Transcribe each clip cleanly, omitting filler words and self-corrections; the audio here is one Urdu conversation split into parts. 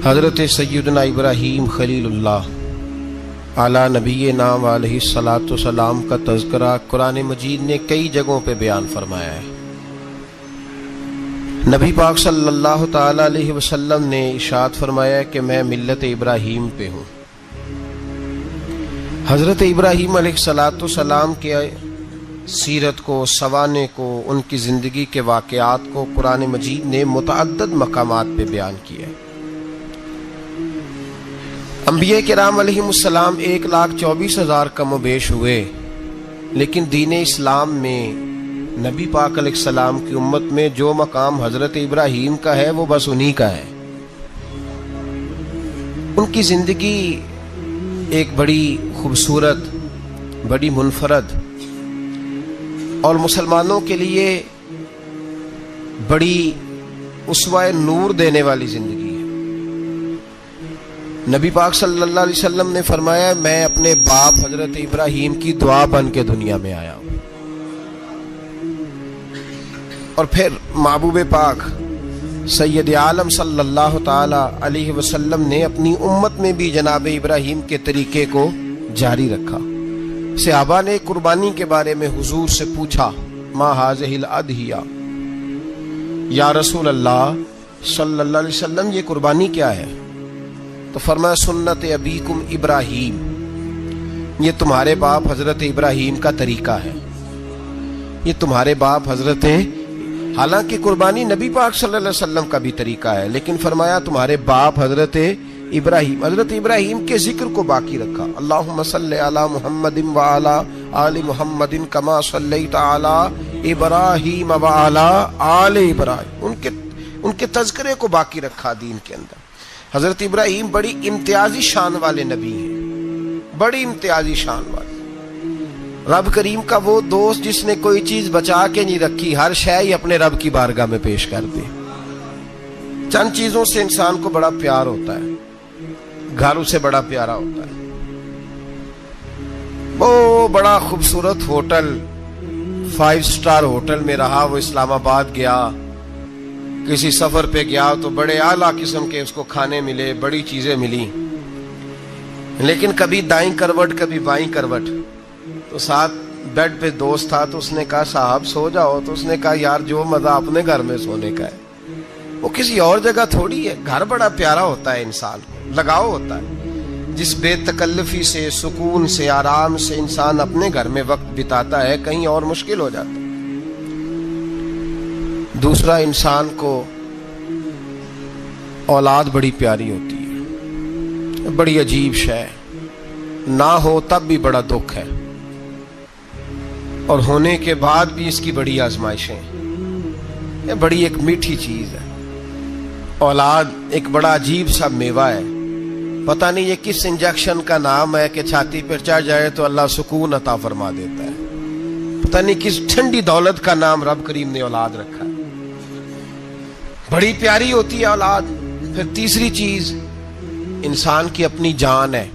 حضرت سیدنا ابراہیم خلیل اللہ علی نبینا علیہ الصلاۃ والسلام کا تذکرہ قرآن مجید نے کئی جگہوں پہ بیان فرمایا ہے۔ نبی پاک صلی اللہ تعالی علیہ وسلم نے ارشاد فرمایا ہے کہ میں ملت ابراہیم پہ ہوں۔ حضرت ابراہیم علیہ الصلاۃ والسلام کے سیرت کو، سوانح کو، ان کی زندگی کے واقعات کو قرآن مجید نے متعدد مقامات پہ بیان کیا ہے۔ انبیاء کرام علیہم السلام 1,24,000 کم و بیش ہوئے، لیکن دین اسلام میں نبی پاک علیہ السلام کی امت میں جو مقام حضرت ابراہیم کا ہے وہ بس انہی کا ہے۔ ان کی زندگی ایک بڑی خوبصورت، بڑی منفرد اور مسلمانوں کے لیے بڑی اسوہ نور دینے والی زندگی ہے۔ نبی پاک صلی اللہ علیہ وسلم نے فرمایا میں اپنے باپ حضرت ابراہیم کی دعا بن کے دنیا میں آیا ہوں۔ اور پھر محبوب پاک سید عالم صلی اللہ تعالی علیہ وسلم نے اپنی امت میں بھی جناب ابراہیم کے طریقے کو جاری رکھا۔ صحابہ نے قربانی کے بارے میں حضور سے پوچھا ما ھذہ الاضحیہ، یا رسول اللہ صلی اللہ علیہ وسلم یہ قربانی کیا ہے؟ تو فرمایا سنت ابیکم ابراہیم، یہ تمہارے باپ حضرت ابراہیم کا طریقہ ہے، یہ تمہارے باپ حضرت، حالانکہ قربانی نبی پاک صلی اللہ علیہ وسلم کا بھی طریقہ ہے، لیکن فرمایا تمہارے باپ حضرت ابراہیم، حضرت ابراہیم کے ذکر کو باقی رکھا۔ اللہم صلی علی محمد وعلی آل محمد کما صلیت علی ابراہیم وعلی آل ابراہیم، ان کے تذکرے کو باقی رکھا دین کے اندر۔ حضرت ابراہیم بڑی امتیازی شان والے نبی ہیں، بڑی امتیازی شان والے۔ رب کریم کا وہ دوست جس نے کوئی چیز بچا کے نہیں رکھی، ہر شے ہی اپنے رب کی بارگاہ میں پیش کر دی۔ چند چیزوں سے انسان کو بڑا پیار ہوتا ہے، گھر اسے بڑا پیارا ہوتا ہے۔ وہ بڑا خوبصورت ہوٹل، 5 سٹار ہوٹل میں رہا، وہ اسلام آباد گیا، کسی سفر پہ گیا تو بڑے اعلیٰ قسم کے اس کو کھانے ملے، بڑی چیزیں ملی، لیکن کبھی دائیں کروٹ کبھی بائیں کروٹ۔ تو ساتھ بیڈ پہ دوست تھا تو اس نے کہا صاحب سو جاؤ، تو اس نے کہا یار جو مزہ اپنے گھر میں سونے کا ہے وہ کسی اور جگہ تھوڑی ہے۔ گھر بڑا پیارا ہوتا ہے، انسان کو لگاؤ ہوتا ہے، جس بے تکلفی سے، سکون سے، آرام سے انسان اپنے گھر میں وقت بتاتا ہے، کہیں اور مشکل ہو جاتا ہے۔ دوسرا، انسان کو اولاد بڑی پیاری ہوتی ہے، بڑی عجیب شے، نہ ہو تب بھی بڑا دکھ ہے، اور ہونے کے بعد بھی اس کی بڑی آزمائشیں، یہ بڑی ایک میٹھی چیز ہے۔ اولاد ایک بڑا عجیب سا میوہ ہے، پتہ نہیں یہ کس انجیکشن کا نام ہے کہ چھاتی پر چڑھ جائے تو اللہ سکون عطا فرما دیتا ہے، پتہ نہیں کس ٹھنڈی دولت کا نام رب کریم نے اولاد رکھا ہے، بڑی پیاری ہوتی ہے اولاد۔ پھر تیسری چیز انسان کی اپنی جان ہے،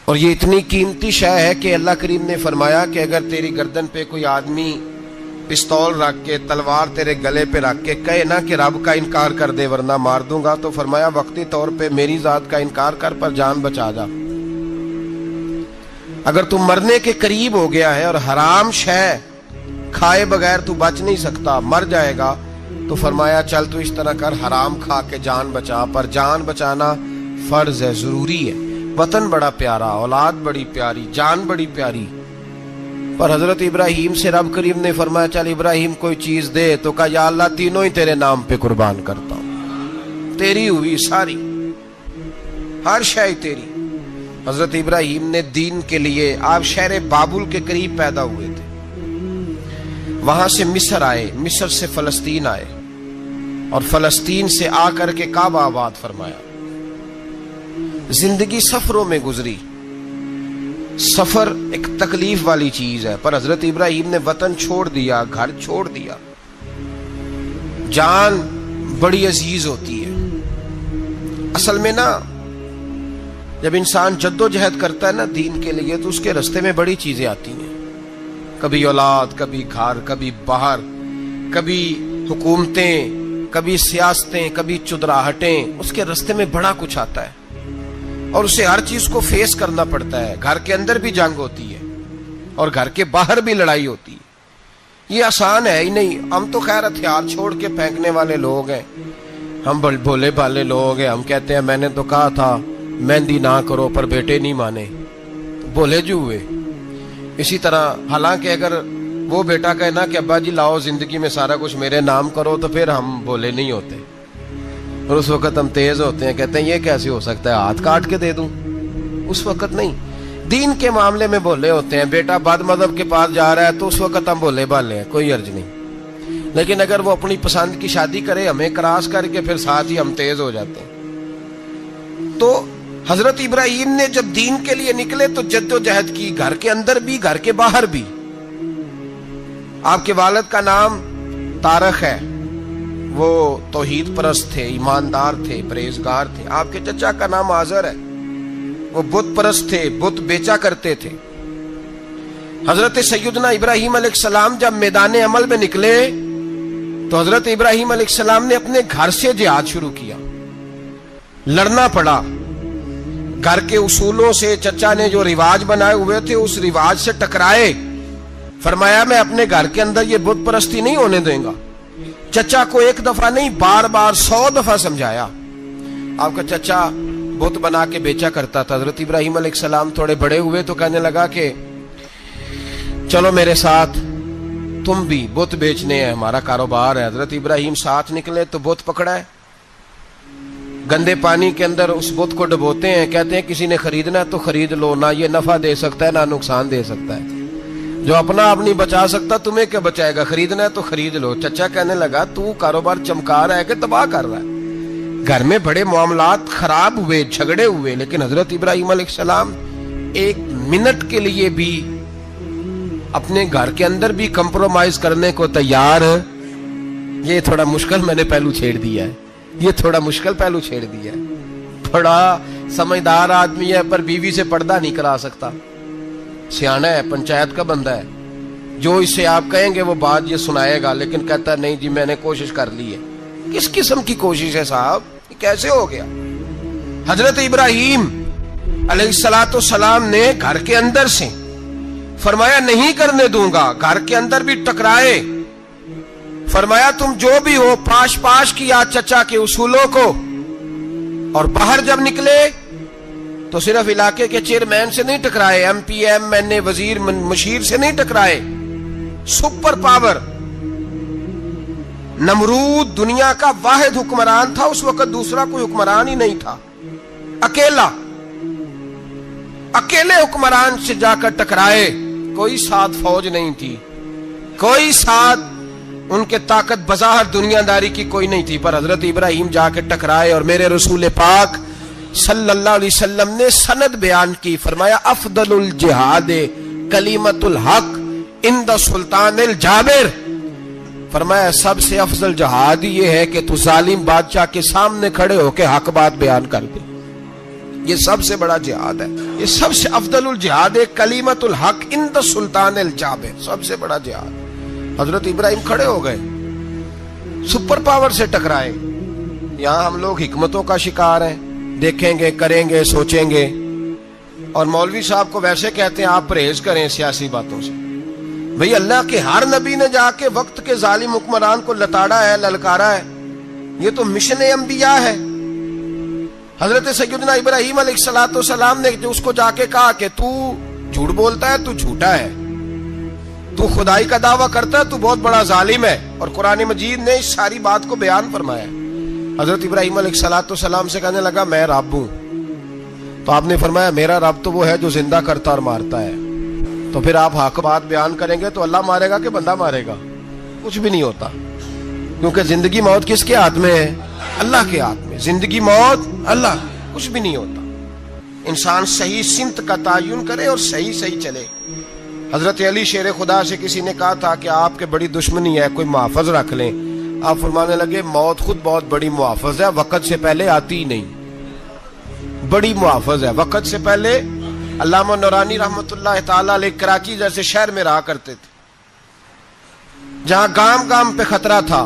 اور یہ اتنی قیمتی شے ہے کہ اللہ کریم نے فرمایا کہ اگر تیری گردن پہ کوئی آدمی پستول رکھ کے، تلوار تیرے گلے پہ رکھ کے کہے نا کہ رب کا انکار کر دے ورنہ مار دوں گا، تو فرمایا وقتی طور پہ میری ذات کا انکار کر پر جان بچا جا۔ اگر تم مرنے کے قریب ہو گیا ہے اور حرام شے کھائے بغیر تو بچ نہیں سکتا، مر جائے گا، تو فرمایا چل تو اس طرح کر حرام کھا کے جان بچا، پر جان بچانا فرض ہے، ضروری ہے۔ وطن بڑا پیارا، اولاد بڑی پیاری، جان بڑی پیاری، پر حضرت ابراہیم سے رب کریم نے فرمایا چل ابراہیم کوئی چیز دے، تو کہا یا اللہ تینوں ہی تیرے نام پہ قربان کرتا ہوں، تیری ہوئی ساری، ہر شے تیری۔ حضرت ابراہیم نے دین کے لیے، آپ شہر بابل کے قریب پیدا ہوئے تھے، وہاں سے مصر آئے، مصر سے فلسطین آئے، اور فلسطین سے آ کر کے کعبہ آباد فرمایا۔ زندگی سفروں میں گزری، سفر ایک تکلیف والی چیز ہے، پر حضرت ابراہیم نے وطن چھوڑ دیا، گھر چھوڑ دیا۔ جان بڑی عزیز ہوتی ہے اصل میں نا، جب انسان جد و جہد کرتا ہے نا دین کے لیے تو اس کے رستے میں بڑی چیزیں آتی ہیں، کبھی اولاد، کبھی گھر، کبھی باہر، کبھی حکومتیں، کبھی سیاستیں، کبھی چدراہٹیں، اس کے رستے میں بڑا کچھ آتا ہے اور اسے ہر چیز کو فیس کرنا پڑتا ہے. گھر کے اندر بھی جنگ ہوتی ہے اور گھر کے باہر بھی لڑائی ہوتی ہے. یہ آسان ہے ہی نہیں. ہم تو خیر ہتھیار چھوڑ کے پھینکنے والے لوگ ہیں، ہم بھولے بھالے لوگ ہیں. ہم کہتے ہیں میں نے تو کہا تھا مہندی نہ کرو، پر بیٹے نہیں مانے، بھولے جو ہوئے. اسی طرح حالانکہ اگر وہ بیٹا کہے نا کہ ابا جی لاؤ زندگی میں سارا کچھ میرے نام کرو، تو پھر ہم بھولے نہیں ہوتے اور اس وقت ہم تیز ہوتے ہیں، کہتے ہیں یہ کیسے ہو سکتا ہے، ہاتھ کاٹ کے دے دوں. اس وقت نہیں. دین کے معاملے میں بھولے ہوتے ہیں. بیٹا بد مذہب کے پاس جا رہا ہے تو اس وقت ہم بھولے بھالے ہیں، کوئی عرض نہیں. لیکن اگر وہ اپنی پسند کی شادی کرے ہمیں کراس کر کے، پھر ساتھ ہی ہم تیز ہو جاتے ہیں. تو حضرت ابراہیم نے جب دین کے لیے نکلے تو جد و جہد کی، گھر کے اندر بھی گھر کے باہر بھی. آپ کے والد کا نام طارق ہے، وہ توحید پرست تھے، ایماندار تھے، پرہیزگار تھے. آپ کے چچا کا نام آزر ہے، وہ بت پرست تھے، بت بیچا کرتے تھے. حضرت سیدنا ابراہیم علیہ السلام جب میدان عمل میں نکلے تو حضرت ابراہیم علیہ السلام نے اپنے گھر سے جہاد شروع کیا. لڑنا پڑا. گھر کے اصولوں سے، چچا نے جو رواج بنائے ہوئے تھے اس رواج سے ٹکرائے. فرمایا میں اپنے گھر کے اندر یہ بت پرستی نہیں ہونے دیں گا. چچا کو ایک دفعہ نہیں، بار بار 100 دفعہ سمجھایا. آپ کا چچا بت بنا کے بیچا کرتا تھا. حضرت ابراہیم علیہ السلام تھوڑے بڑے ہوئے تو کہنے لگا کہ چلو میرے ساتھ، تم بھی بت بیچنے ہیں، ہمارا کاروبار ہے. حضرت ابراہیم ساتھ نکلے تو بت پکڑا ہے. گندے پانی کے اندر اس بت کو ڈبوتے ہیں، کہتے ہیں کسی نے خریدنا ہے تو خرید لو، نہ یہ نفع دے سکتا ہے نہ نقصان دے سکتا ہے. جو اپنا آپ نہیں بچا سکتا تمہیں کیا بچائے گا، خریدنا ہے تو خرید لو. چچا کہنے لگا تو کاروبار چمکا رہا ہے کہ تباہ کر رہا ہے. گھر میں بڑے معاملات خراب ہوئے، جھگڑے ہوئے، لیکن حضرت ابراہیم علیہ السلام ایک منٹ کے لیے بھی اپنے گھر کے اندر بھی کمپرومائز کرنے کو تیار. یہ تھوڑا مشکل میں نے پہلو چھیڑ دیا ہے، یہ تھوڑا مشکل پہلو چھیڑ دیا ہے. بڑا سمجھدار آدمی ہے پر بیوی سے پردہ نہیں کرا سکتا. سیانا ہے، پنچایت کا بندہ ہے، جو اس سے آپ کہیں گے وہ بات یہ سنائے گا، لیکن کہتا ہے نہیں جی میں نے کوشش کر لی ہے. کس قسم کی کوشش ہے صاحب، یہ کیسے ہو گیا؟ حضرت ابراہیم علیہ السلام نے گھر کے اندر سے فرمایا نہیں کرنے دوں گا. گھر کے اندر بھی ٹکرائے. فرمایا تم جو بھی ہو، پاش پاش کیا چچا کے اصولوں کو. اور باہر جب نکلے تو صرف علاقے کے چیئرمین سے نہیں ٹکرائے، ایم پی ایم این اے وزیر مشیر سے نہیں ٹکرائے. سپر پاور نمرود دنیا کا واحد حکمران تھا اس وقت، دوسرا کوئی حکمران ہی نہیں تھا. اکیلے حکمران سے جا کر ٹکرائے. کوئی ساتھ فوج نہیں تھی، کوئی ساتھ ان کے طاقت بظاہر دنیا داری کی کوئی نہیں تھی، پر حضرت ابراہیم جا کے ٹکرائے. اور میرے رسول پاک صلی اللہ علیہ وسلم نے سند بیان کی. فرمایا افضل الجہاد کلمۃ الحق عند سلطان الجابر. فرمایا سب سے افضل جہاد یہ ہے کہ تو ظالم بادشاہ کے سامنے کھڑے ہو کے حق بات بیان کر دے. یہ سب سے بڑا جہاد ہے. یہ سب سے افضل الجہاد کلمۃ الحق عند سلطان الجابر، سب سے بڑا جہاد. حضرت ابراہیم کھڑے ہو گئے، سپر پاور سے ٹکرائے. یہاں ہم لوگ حکمتوں کا شکار ہیں، دیکھیں گے، کریں گے، سوچیں گے. اور مولوی صاحب کو ویسے کہتے ہیں آپ پرہیز کریں سیاسی باتوں سے. بھئی اللہ کے ہر نبی نے جا کے وقت کے ظالم حکمران کو لتاڑا ہے، للکارا ہے. یہ تو مشن انبیاء ہے. حضرت سیدنا ابراہیم علیہ السلام نے جو اس کو جا کے کہا کہ تو جھوٹ بولتا ہے، تو جھوٹا ہے، تو خدائی کا دعویٰ کرتا ہے، تو بہت بڑا ظالم ہے. اور قرآن مجید نے اس ساری بات کو بیان فرمایا. حضرت ابراہیم علیہ السلام سے کہنے لگا میں رب ہوں. تو آپ نے فرمایا میرا رب تو وہ ہے جو زندہ کرتا اور مارتا ہے. تو پھر آپ حق بات بیان کریں گے تو اللہ مارے گا کہ بندہ مارے گا؟ کچھ بھی نہیں ہوتا، کیونکہ زندگی موت کس کے ہاتھ میں ہے؟ اللہ کے ہاتھ میں. زندگی موت اللہ، کچھ بھی نہیں ہوتا. انسان صحیح سمت کا تعین کرے اور صحیح چلے. حضرت علی شیر خدا سے کسی نے کہا تھا کہ آپ کے بڑی دشمنی ہے، کوئی محافظ رکھ لیں. آپ فرمانے لگے موت خود بہت بڑی محافظ ہے، وقت سے پہلے آتی ہی نہیں. بڑی محافظ ہے، وقت سے پہلے. علامہ نورانی رحمت اللہ تعالی علیہ کراچی جیسے شہر میں رہا کرتے تھے، جہاں گام گام پہ خطرہ تھا.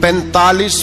45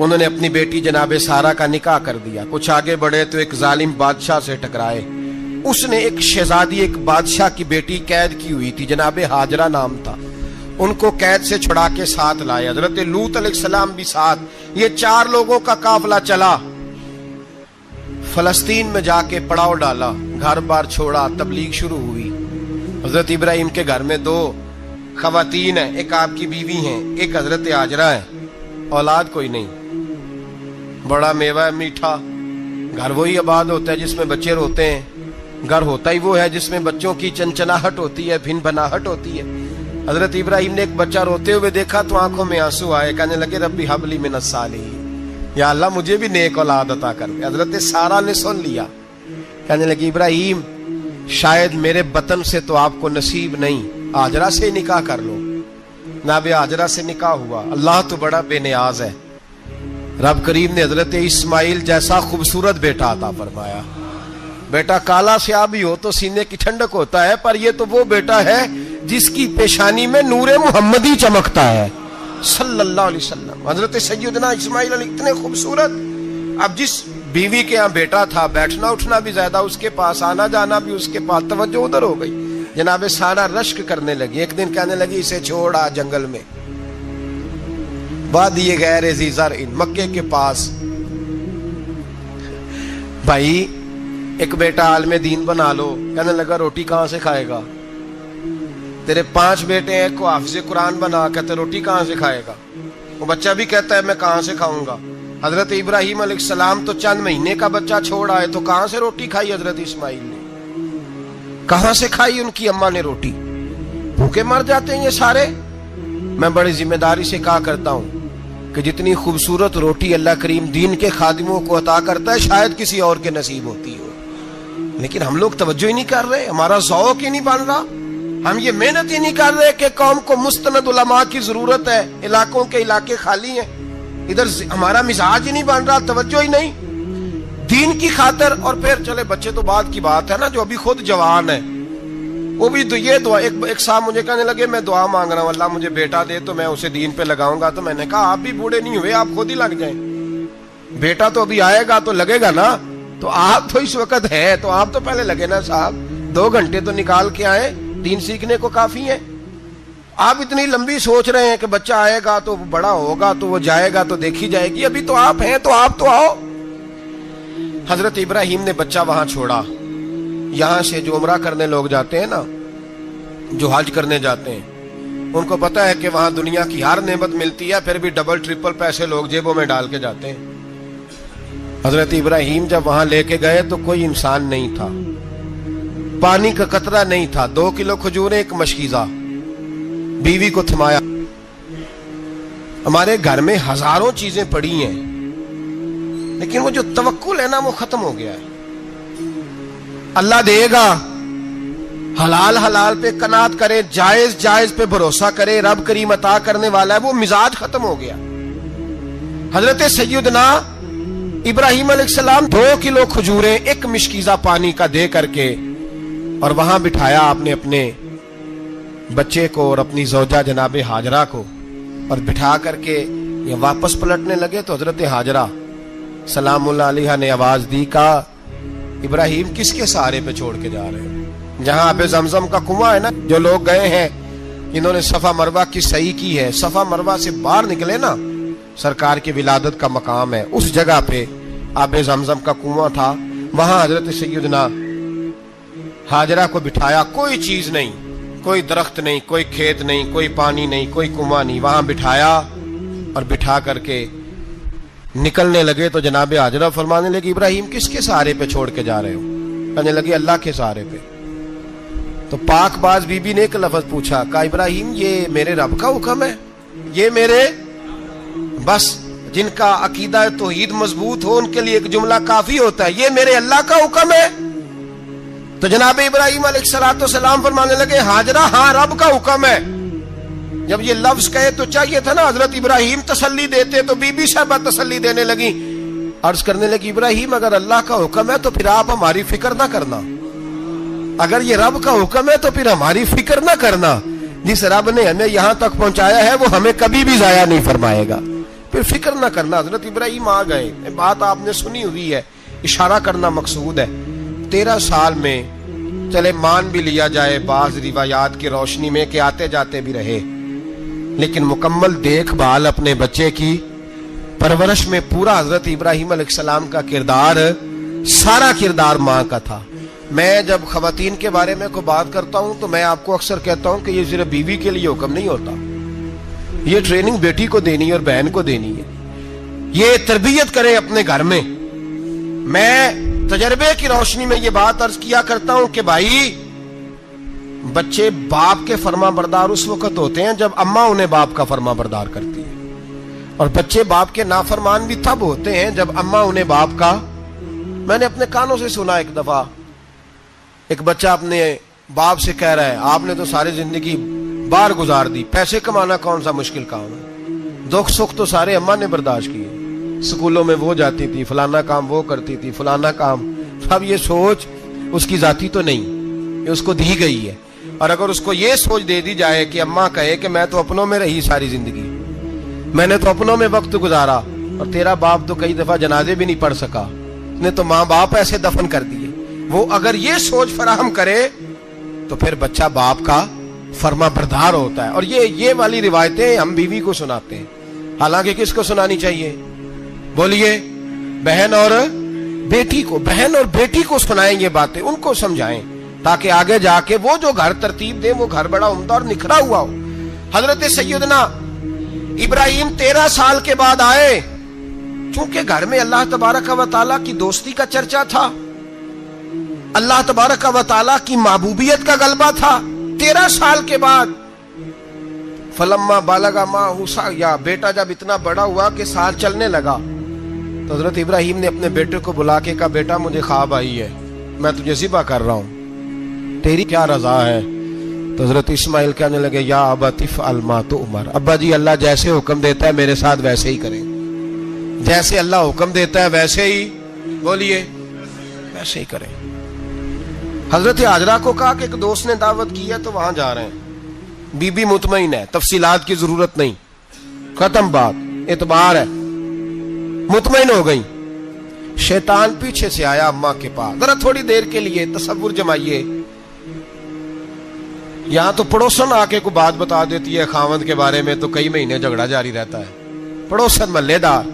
انہوں نے اپنی بیٹی جناب سارہ کا نکاح کر دیا. کچھ آگے بڑھے تو ایک ظالم بادشاہ سے ٹکرائے. اس نے ایک شہزادی ایک بادشاہ کی بیٹی قید کی ہوئی تھی, جناب ہاجرہ نام تھا. ان کو قید سے چھڑا کے ساتھ لائے. حضرت لوط علیہ السلام بھی ساتھ. یہ 4 لوگوں کا قافلہ چلا. فلسطین میں جا کے پڑاؤ ڈالا, گھر بار چھوڑا, تبلیغ شروع ہوئی. حضرت ابراہیم کے گھر میں 2 خواتین ہیں, ایک آپ کی بیوی ہیں, ایک حضرت ہاجرہ ہے. اولاد کوئی نہیں. بڑا میوہ ہے میٹھا. گھر وہی آباد ہوتا ہے جس میں بچے روتے ہیں. گھر ہوتا ہی وہ ہے جس میں بچوں کی چنچناہٹ ہوتی ہے, بھن بھناہٹ ہوتی ہے. حضرت ابراہیم نے ایک بچہ روتے ہوئے دیکھا تو آنکھوں میں آنسو آئے. کہنے لگے ربی ہب لی من الصالحین, یا اللہ مجھے بھی نیک اولاد عطا کر دے. حضرت سارہ نے سن لیا. کہنے لگی ابراہیم شاید میرے بطن سے تو آپ کو نصیب نہیں, ہاجرہ سے نکاح کر لو. جناب ہاجرہ سے نکاح ہوا. اللہ تو بڑا بے نیاز ہے. رب کریم نے حضرت اسماعیل جیسا خوبصورت بیٹا عطا فرمایا. بیٹا کالا سیاہ بھی ہو تو سینے کی ٹھنڈک ہوتا ہے, پر یہ تو وہ بیٹا ہے جس کی پیشانی میں نور محمدی چمکتا ہے صلی اللہ علیہ وسلم. حضرت سیدنا اسماعیل علیہ اتنے خوبصورت. اب جس بیوی کے ہاں بیٹا تھا, بیٹھنا اٹھنا بھی زیادہ اس کے پاس, آنا جانا بھی اس کے پاس, توجہ ادھر ہو گئی. جناب سارہ رشک کرنے لگی. ایک دن کہنے لگی اسے چھوڑ آ جنگل میں, وادی غیر ذی زرع, مکے کے پاس. بھائی ایک بیٹا عالم دین بنا لو. کہنے لگا روٹی کہاں سے کھائے گا؟ تیرے 5 بیٹے ہیں, کو حافظ قرآن بنا, کہتے روٹی کہاں سے کھائے گا؟ وہ بچہ بھی کہتا ہے میں کہاں سے کھاؤں گا. حضرت ابراہیم علیہ السلام تو چند مہینے کا بچہ چھوڑ آئے, تو کہاں سے روٹی کھائی حضرت اسماعیل نے؟ کہاں سے کھائی ان کی اماں نے روٹی؟ بھوکے مر جاتے ہیں یہ سارے. میں بڑی ذمہ داری سے کہا کرتا ہوں کہ جتنی خوبصورت روٹی اللہ کریم دین کے خادموں کو عطا کرتا ہے شاید کسی اور کے نصیب ہوتی ہو, لیکن ہم لوگ توجہ ہی نہیں کر رہے. ہمارا ذوق ہی نہیں بن رہا. ہم یہ محنت ہی نہیں کر رہے کہ قوم کو مستند علماء کی ضرورت ہے. علاقوں کے علاقے خالی ہیں, ادھر ہمارا مزاج ہی نہیں بن رہا, توجہ ہی نہیں دین کی خاطر. اور پھر چلے بچے تو بعد کی بات ہے نا, جو ابھی خود جوان ہے وہ بھی یہ دعا. ایک صاحب مجھے کہنے لگے میں دعا مانگ رہا ہوں اللہ مجھے بیٹا دے تو میں اسے دین پہ لگاؤں گا. تو میں نے کہا آپ بھی بوڑھے نہیں ہوئے, آپ خود ہی لگ جائیں. بیٹا تو ابھی آئے گا تو لگے گا نا. تو آپ تو اس وقت ہے تو آپ تو پہلے لگے نا صاحب. 2 گھنٹے تو نکال کے آئے, دین سیکھنے کو کافی ہے. آپ اتنی لمبی سوچ رہے ہیں کہ بچہ آئے گا تو بڑا ہوگا تو وہ جائے گا تو دیکھی جائے گی. ابھی تو آپ ہیں تو آپ تو آؤ. حضرت ابراہیم نے بچہ وہاں چھوڑا. یہاں سے جو عمرہ کرنے لوگ جاتے ہیں نا, جو حج کرنے جاتے ہیں, ان کو پتا ہے کہ وہاں دنیا کی ہر نعمت ملتی ہے, پھر بھی ڈبل ٹرپل پیسے لوگ جیبوں میں ڈال کے جاتے ہیں. حضرت ابراہیم جب وہاں لے کے گئے تو کوئی انسان نہیں تھا, پانی کا قطرہ نہیں تھا. 2 کلو کھجوریں, ایک مشکیزہ. بیوی کو تھمایا. ہمارے گھر میں ہزاروں چیزیں پڑی ہیں, لیکن وہ جو توکل ہے نا وہ ختم ہو گیا ہے. اللہ دے گا, حلال حلال پہ قناعت کرے, جائز جائز پہ بھروسہ کرے, رب کریم عطا کرنے والا ہے. وہ مزاج ختم ہو گیا. حضرت سیدنا ابراہیم علیہ السلام 2 کلو کھجوریں, ایک مشکیزہ پانی کا دے کر کے, اور وہاں بٹھایا آپ نے اپنے بچے کو اور اپنی زوجہ جناب ہاجرہ کو, اور بٹھا کر کے یہ واپس پلٹنے لگے. تو حضرت ہاجرہ سلام اللہ علیہ نے آواز دی, کہا ابراہیم کس کے سہارے پہ چھوڑ کے جا رہے ہیں؟ جہاں آب زمزم کا کنواں ہے نا, جو لوگ گئے ہیں جنہوں نے صفا مروہ کی صحیح کی ہے, صفا مروہ سے باہر نکلے نا, سرکار کی ولادت کا مقام ہے, اس جگہ پہ آب زمزم کا کنواں تھا. وہاں حضرت سیدنا ہاجرہ کو بٹھایا. کوئی چیز نہیں, کوئی درخت نہیں, کوئی کھیت نہیں, کوئی پانی نہیں, کوئی کنواں نہیں. وہاں بٹھایا اور بٹھا کر کے نکلنے لگے تو جناب ہاجرہ فرمانے لگی ابراہیم کس کے سہارے پہ چھوڑ کے جا رہے ہو؟ کہنے لگے اللہ کے سہارے پہ. تو پاک باز بی بی نے ایک لفظ پوچھا, کہا ابراہیم یہ میرے رب کا حکم ہے, یہ میرے, بس جن کا عقیدہ توحید مضبوط ہو ان کے لیے ایک جملہ کافی ہوتا ہے, یہ میرے اللہ کا حکم ہے. تو جناب ابراہیم علیہ السلام فرمانے لگے ہاجرہ ہاں رب کا حکم ہے. جب یہ لفظ کہے تو چاہیے تھا نا حضرت ابراہیم تسلی دیتے, تو بی بی صاحبہ تسلی دینے لگی. عرض کرنے لگی ابراہیم اگر اللہ کا حکم ہے تو پھر آپ ہماری فکر نہ کرنا, اگر یہ رب کا حکم ہے تو پھر ہماری فکر نہ کرنا. جس رب نے ہمیں یہاں تک پہنچایا ہے وہ ہمیں کبھی بھی ضائع نہیں فرمائے گا. پھر پھر فکر نہ کرنا. حضرت ابراہیم آ گئے, بات آپ نے سنی ہوئی ہے, اشارہ کرنا مقصود ہے. 13 سال میں چلے مان بھی لیا جائے بعض روایات کی روشنی میں کہ آتے جاتے بھی رہے, لیکن مکمل دیکھ بھال اپنے بچے کی پرورش میں پورا حضرت ابراہیم علیہ السلام کا کردار, سارا کردار ماں کا تھا. میں جب خواتین کے بارے میں کوئی بات کرتا ہوں تو میں آپ کو اکثر کہتا ہوں کہ یہ صرف بیوی کے لیے حکم نہیں ہوتا, یہ ٹریننگ بیٹی کو دینی ہے اور بہن کو دینی ہے. یہ تربیت کرے اپنے گھر میں. میں تجربے کی روشنی میں یہ بات عرض کیا کرتا ہوں کہ بھائی بچے باپ کے فرما بردار اس وقت ہوتے ہیں جب اماں انہیں باپ کا فرما بردار کرتی ہے, اور بچے باپ کے نافرمان بھی تب ہوتے ہیں جب اماں انہیں باپ کا. میں نے اپنے کانوں سے سنا ایک دفعہ ایک بچہ اپنے باپ سے کہہ رہا ہے آپ نے تو ساری زندگی باہر گزار دی, پیسے کمانا کون سا مشکل کام ہے, دکھ سکھ تو سارے اماں نے برداشت کیے, سکولوں میں وہ جاتی تھی, فلانا کام وہ کرتی تھی, فلانا کام. اب یہ سوچ اس کی ذاتی تو نہیں, یہ اس کو دی گئی ہے. اور اگر اس کو یہ سوچ دے دی جائے کہ اماں کہے کہ میں تو اپنوں میں رہی ساری زندگی, میں نے تو اپنوں میں وقت گزارا, اور تیرا باپ تو کئی دفعہ جنازے بھی نہیں پڑھ سکا, نے تو ماں باپ ایسے دفن کر دیے, وہ اگر یہ سوچ فراہم کرے تو پھر بچہ باپ کا فرما بردار ہوتا ہے. اور یہ والی روایتیں ہم بیوی کو سناتے ہیں, حالانکہ کس کو سنانی چاہیے بولیے؟ بہن اور بیٹی کو. بہن اور بیٹی کو سنائیں یہ باتیں, ان کو سمجھائیں تاکہ آگے جا کے وہ جو گھر ترتیب دے وہ گھر بڑا عمدہ اور نکھرا ہوا ہو. حضرت سیدنا ابراہیم 13 سال کے بعد آئے, چونکہ گھر میں اللہ تبارک و تعالیٰ کی دوستی کا چرچا تھا, اللہ تبارک و تعالیٰ کی محبوبیت کا غلبہ تھا. 13 سال کے بعد فلما بالغ معہ سعیا, بیٹا جب اتنا بڑا ہوا کہ سال چلنے لگا تو حضرت ابراہیم نے اپنے بیٹے کو بلا کے کہا بیٹا مجھے خواب آئی ہے, میں تجھے ذبح کر رہا ہوں, تیری کیا رضا ہے؟ تو حضرت اسماعیل کہنے لگے یا ابت افعل ما تؤمر, ابا جی اللہ جیسے حکم دیتا ہے میرے ساتھ ویسے ہی کریں, جیسے اللہ حکم دیتا ہے ویسے ہی بولیے ویسے ہی کریں. حضرت حاجرہ کو کہا کہ ایک دوست نے دعوت کی ہے تو وہاں جا رہے ہیں, بی بی مطمئن ہے, تفصیلات کی ضرورت نہیں, ختم بات, اعتبار ہے, مطمئن ہو گئی. شیطان پیچھے سے آیا اماں کے پاس, ذرا تھوڑی دیر کے لیے تصور جمائیے, یہاں تو پڑوسن آ کے کوئی بات بتا دیتی ہے خاوند کے بارے میں تو کئی مہینے جھگڑا جاری رہتا ہے, پڑوسن محلے دار.